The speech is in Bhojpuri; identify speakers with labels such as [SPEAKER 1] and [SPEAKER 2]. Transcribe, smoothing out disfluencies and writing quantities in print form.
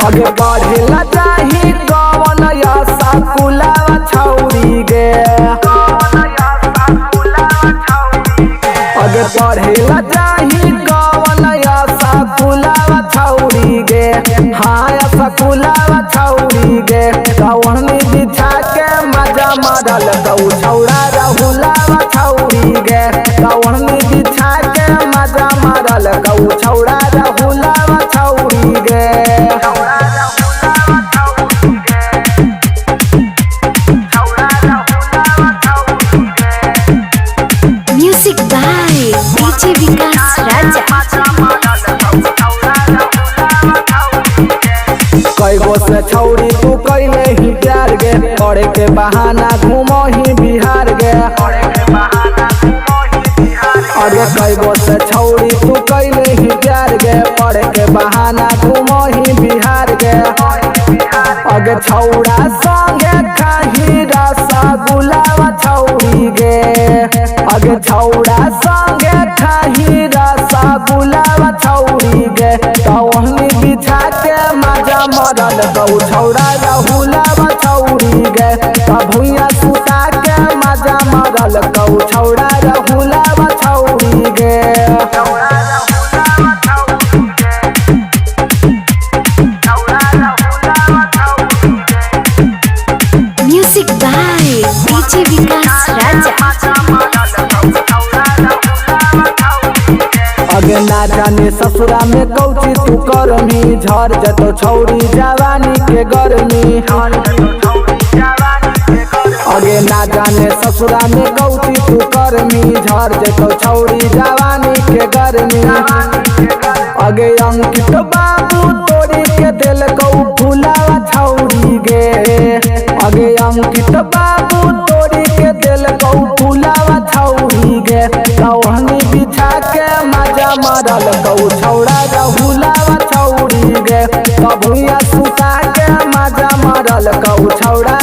[SPEAKER 1] आगे बढ़ेला चाही कवन आशा कुलावा छौरी गे। आगे बढ़ेला चाही कवन आशा कुलावा छौरी गे। हाँ आशा कुलावा छौरी गे। कवनी बिछा के मजा मारल गौ छौरा रहुलावा छौरी गे। कवनी बिछा के मजा मारल गौ छौरा रहुलावा छौरी गे।
[SPEAKER 2] म्यूजिक बाय डीजे विकास राजा।
[SPEAKER 1] कईगो से छौरी तू कैले ही प्यार गे। करे के बहाना घूमो ही बिहार गे। अरे कईगो से छौरी तू कैले ही प्यार गे। करे के बहाना घूमो ही बिहार गे। अगे छौरा संगे खाही रसगुल्ला छौरी गे। अगे छौरा संगे खाही रसगुल्ला छौरी गे। कवनी बिछा के मजा मरल गौ छौरा रहुलावा छौरी गे। भुइया सुता के मजा मरल गौ छौरा रहुलावा छौरी गे।
[SPEAKER 2] म्यूजिक बाय डीजे विकास राजा।
[SPEAKER 1] अगे ना जाने ससुरा में कौची तू करनी। झर जतो छौरी जवानी के गर्मी। अगे ना जाने ससुरा में कौची तू करनी। झर जतो छौरी जवानी के गर्मी। अगे अंकित बाबू तोड़ी के दिल गौ फुलावा छौरी गे। अगे अंकित बाबू तोड़ी के दिल गौ फुलावा छौरी गे। कवनी बिछा के मजा मरल गौ छौरा रहुलावा छौरी गे। कभुइया सुता के मजा मरल गौ छौरा